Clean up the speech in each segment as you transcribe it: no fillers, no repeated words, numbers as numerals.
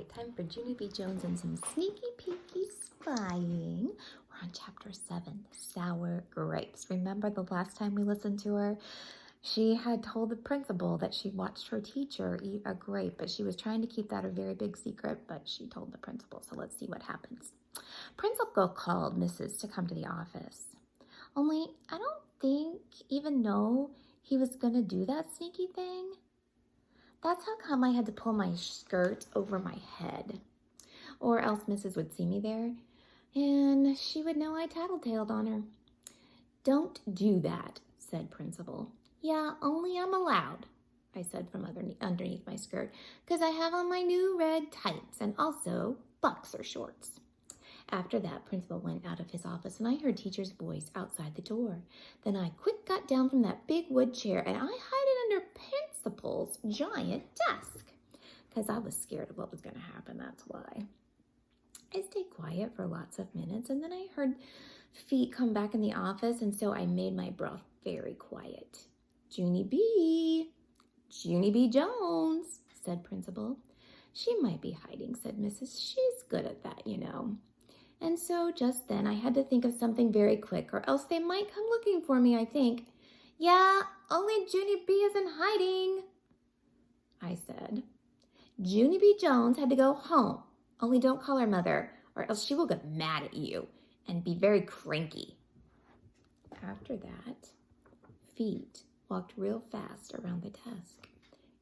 right, time for Junie B. Jones and some sneaky peeky spying. We're on chapter 7, Sour Grapes. Remember the last time we listened to her? She had told the principal that she watched her teacher eat a grape, but she was trying to keep that a very big secret, but she told the principal, so let's see what happens. Principal called Mrs. to come to the office. Only, I don't think even know he was going to do that sneaky thing. That's how come I had to pull my skirt over my head. Or else Mrs. would see me there, and she would know I tattletaled on her. Don't do that, said Principal. Yeah, only I'm allowed, I said from underneath my skirt, because I have on my new red tights and also boxer shorts. After that, Principal went out of his office, and I heard Teacher's voice outside the door. Then I quick got down from that big wood chair, and I hid it under Principal's giant desk, because I was scared of what was going to happen, that's why. I stayed quiet for lots of minutes, and then I heard feet come back in the office, and so I made my breath very quiet. Junie B. Jones, said Principal. She might be hiding, said Mrs. She's good at that, you know. And so just then I had to think of something very quick, or else they might come looking for me, I think. Yeah, only Junie B isn't hiding, I said. Junie B. Jones had to go home. Only don't call her mother, or else she will get mad at you and be very cranky. After that, feet walked real fast around the desk.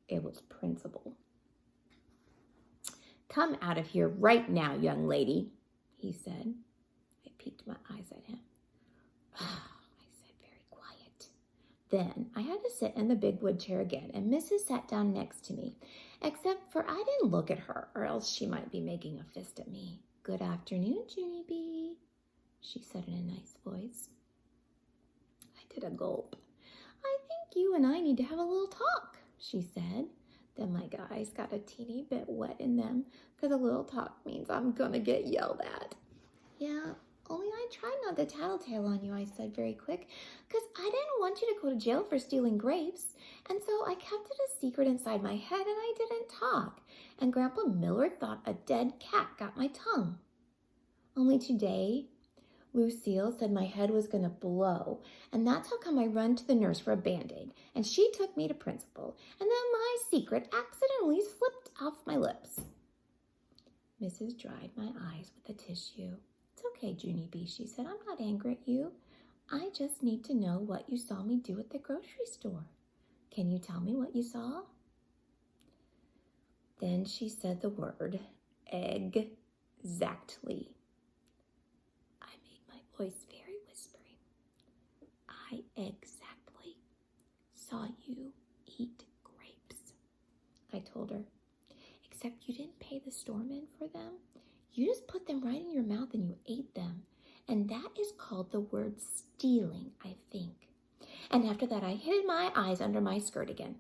It was Principal. Come out of here right now, young lady, he said. I peeked my eyes at him. I said very quiet. Then I had to sit in the big wood chair again, and Mrs. sat down next to me, except for I didn't look at her, or else she might be making a fist at me. Good afternoon, Junie B, she said in a nice voice. I did a gulp. I think you and I need to have a little talk, she said. Then my eyes got a teeny bit wet in them, because a little talk means I'm going to get yelled at. Yeah, only I tried not to tattletale on you, I said very quick, because I didn't want you to go to jail for stealing grapes, and so I kept it a secret inside my head, and I didn't talk, and Grandpa Miller thought a dead cat got my tongue. Only today, Lucille said my head was going to blow, and that's how come I run to the nurse for a Band-Aid, and she took me to Principal, and then my secret accidentally slipped off my lips. Mrs. dried my eyes with a tissue. It's okay, Junie B, she said. I'm not angry at you. I just need to know what you saw me do at the grocery store. Can you tell me what you saw? Then she said the word exactly. Voice very whispering. I exactly saw you eat grapes, I told her. Except you didn't pay the storeman for them. You just put them right in your mouth and you ate them. And that is called the word stealing, I think. And after that, I hid my eyes under my skirt again.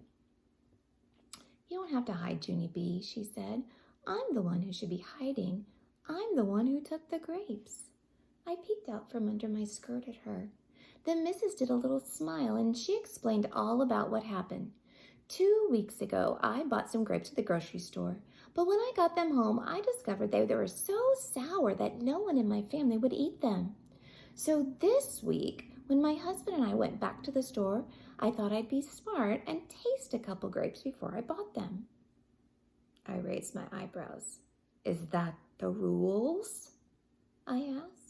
You don't have to hide, Junie B, she said. I'm the one who should be hiding. I'm the one who took the grapes. I peeked out from under my skirt at her. Then Mrs. did a little smile, and she explained all about what happened. 2 weeks ago, I bought some grapes at the grocery store, but when I got them home, I discovered they were so sour that no one in my family would eat them. So this week, when my husband and I went back to the store, I thought I'd be smart and taste a couple grapes before I bought them. I raised my eyebrows. Is that the rules? I asked.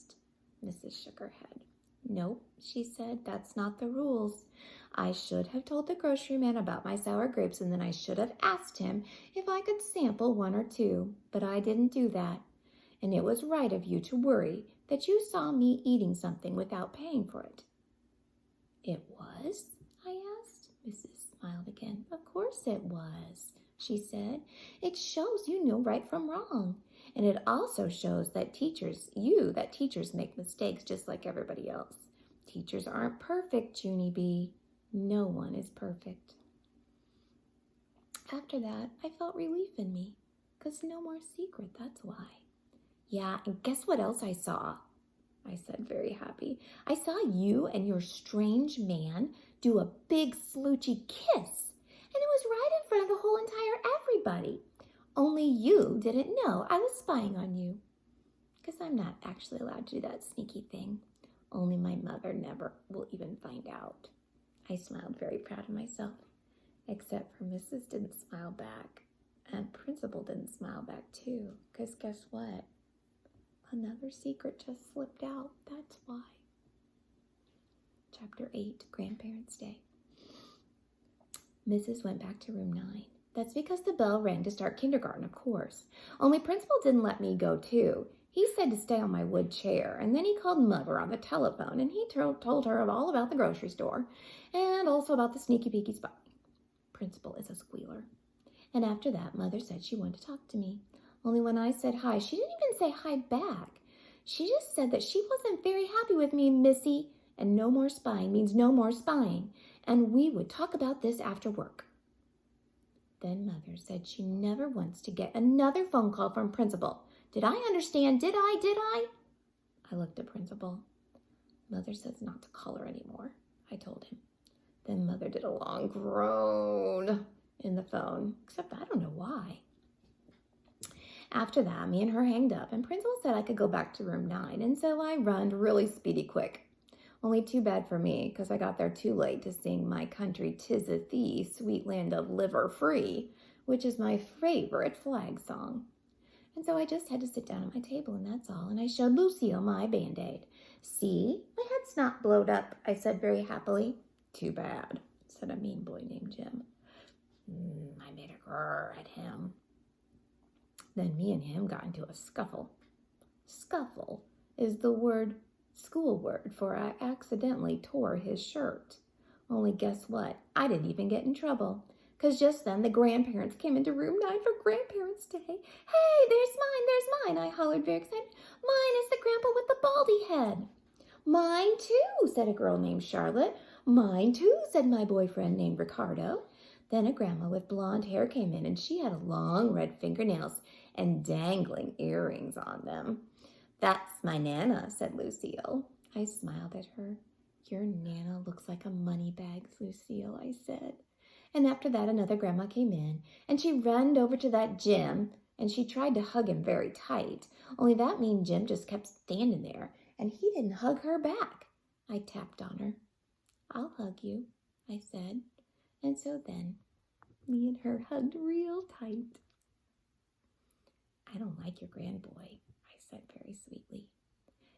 Mrs. shook her head. Nope, she said, that's not the rules. I should have told the grocery man about my sour grapes, and then I should have asked him if I could sample 1 or 2, but I didn't do that. And it was right of you to worry that you saw me eating something without paying for it. It was? I asked. Mrs. smiled again. Of course it was, she said. It shows you know right from wrong. And it also shows that teachers make mistakes just like everybody else. Teachers aren't perfect, Junie B. No one is perfect. After that, I felt relief in me, because no more secret, that's why. Yeah, and guess what else I saw? I said, very happy. I saw you and your strange man do a big smoochy kiss, and it was right in front of the whole entire everybody. Only you didn't know I was spying on you. Because I'm not actually allowed to do that sneaky thing. Only my mother never will even find out. I smiled, very proud of myself. Except for Mrs. didn't smile back. And Principal didn't smile back too. Because guess what? Another secret just slipped out. That's why. Chapter 8, Grandparents' Day. Mrs. went back to room 9. That's because the bell rang to start kindergarten, of course. Only Principal didn't let me go too. He said to stay on my wood chair, and then he called Mother on the telephone, and he told her all about the grocery store, and also about the sneaky peeky spy. Principal is a squealer. And after that, Mother said she wanted to talk to me. Only when I said hi, she didn't even say hi back. She just said that she wasn't very happy with me, Missy, and no more spying means no more spying, and we would talk about this after work. Then Mother said she never wants to get another phone call from Principal. Did I understand? Did I? I looked at Principal. Mother says not to call her anymore, I told him. Then Mother did a long groan in the phone, except I don't know why. After that, me and her hanged up, and Principal said I could go back to room 9, and so I runned really speedy quick. Only too bad for me, because I got there too late to sing My Country 'Tis a Thee, Sweet Land of Liver Free, which is my favorite flag song. And so I just had to sit down at my table, and that's all, and I showed Lucille my Band-Aid. See, my head's not blowed up, I said very happily. Too bad, said a mean boy named Jim. I made a grrr at him. Then me and him got into a scuffle. Scuffle is the school word for I accidentally tore his shirt. Only guess what? I didn't even get in trouble. Because just then the grandparents came into room 9 for Grandparents' Day. Hey, there's mine, I hollered very excited. Mine is the grandpa with the baldy head. Mine too, said a girl named Charlotte. Mine too, said my boyfriend named Ricardo. Then a grandma with blonde hair came in, and she had long red fingernails and dangling earrings on them. That's my Nana, said Lucille. I smiled at her. Your Nana looks like a money bag, Lucille, I said. And after that, another grandma came in, and she ran over to that Jim, and she tried to hug him very tight. Only that mean Jim just kept standing there, and he didn't hug her back. I tapped on her. I'll hug you, I said. And so then, me and her hugged real tight. I don't like your grandboy, I said very sweetly.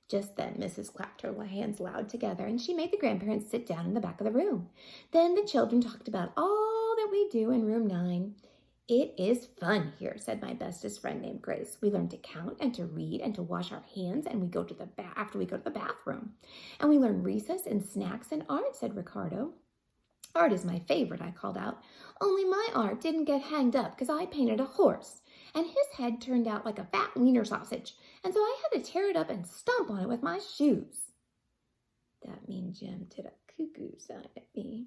Just then, Mrs. clapped her hands loud together, and she made the grandparents sit down in the back of the room. Then the children talked about all that we do in room 9. It is fun here, said my bestest friend named Grace. We learn to count and to read and to wash our hands, and we go to after we go to the bathroom. And we learn recess and snacks and art, said Ricardo. Art is my favorite, I called out. Only my art didn't get hanged up because I painted a horse, and his head turned out like a fat wiener sausage, and so I had to tear it up and stomp on it with my shoes. That mean Jim did a cuckoo sign at me,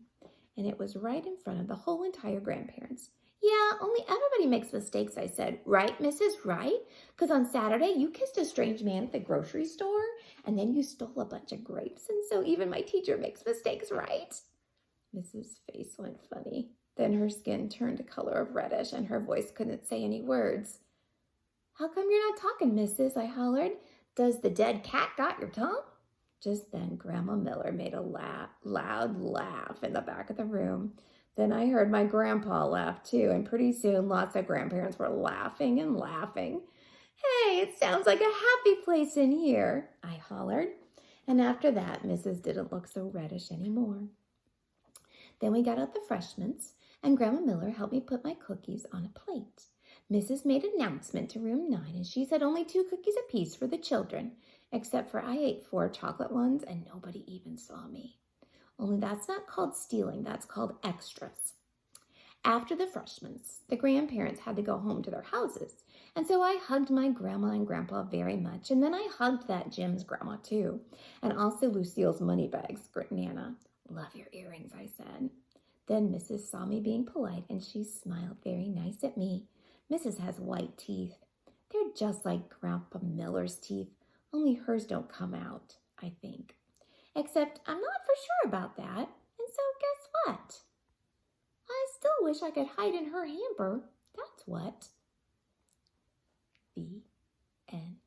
and it was right in front of the whole entire grandparents. Yeah, only everybody makes mistakes, I said. Right, Mrs. Right? Because on Saturday, you kissed a strange man at the grocery store, and then you stole a bunch of grapes, and so even my teacher makes mistakes, right? Mrs. face went funny. Then her skin turned a color of reddish, and her voice couldn't say any words. How come you're not talking, Mrs.? I hollered. Does the dead cat got your tongue? Just then, Grandma Miller made a loud laugh in the back of the room. Then I heard my grandpa laugh too, and pretty soon lots of grandparents were laughing and laughing. Hey, it sounds like a happy place in here, I hollered. And after that, Mrs. didn't look so reddish anymore. Then we got out the refreshments, and Grandma Miller helped me put my cookies on a plate. Mrs. made an announcement to room 9, and she said only 2 cookies apiece for the children, except for I ate 4 chocolate ones, and nobody even saw me. Only that's not called stealing, that's called extras. After the refreshments, the grandparents had to go home to their houses, and so I hugged my grandma and grandpa very much, and then I hugged that Jim's grandma too, and also Lucille's money bags, Nana. Love your earrings, I said. Then Mrs. saw me being polite, and she smiled very nice at me. Mrs. has white teeth. They're just like Grandpa Miller's teeth, only hers don't come out, I think. Except I'm not for sure about that, and so guess what? I still wish I could hide in her hamper, that's what. The end.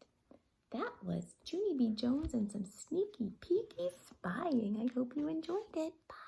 That was Junie B. Jones and some sneaky, peeky spying. I hope you enjoyed it. Bye.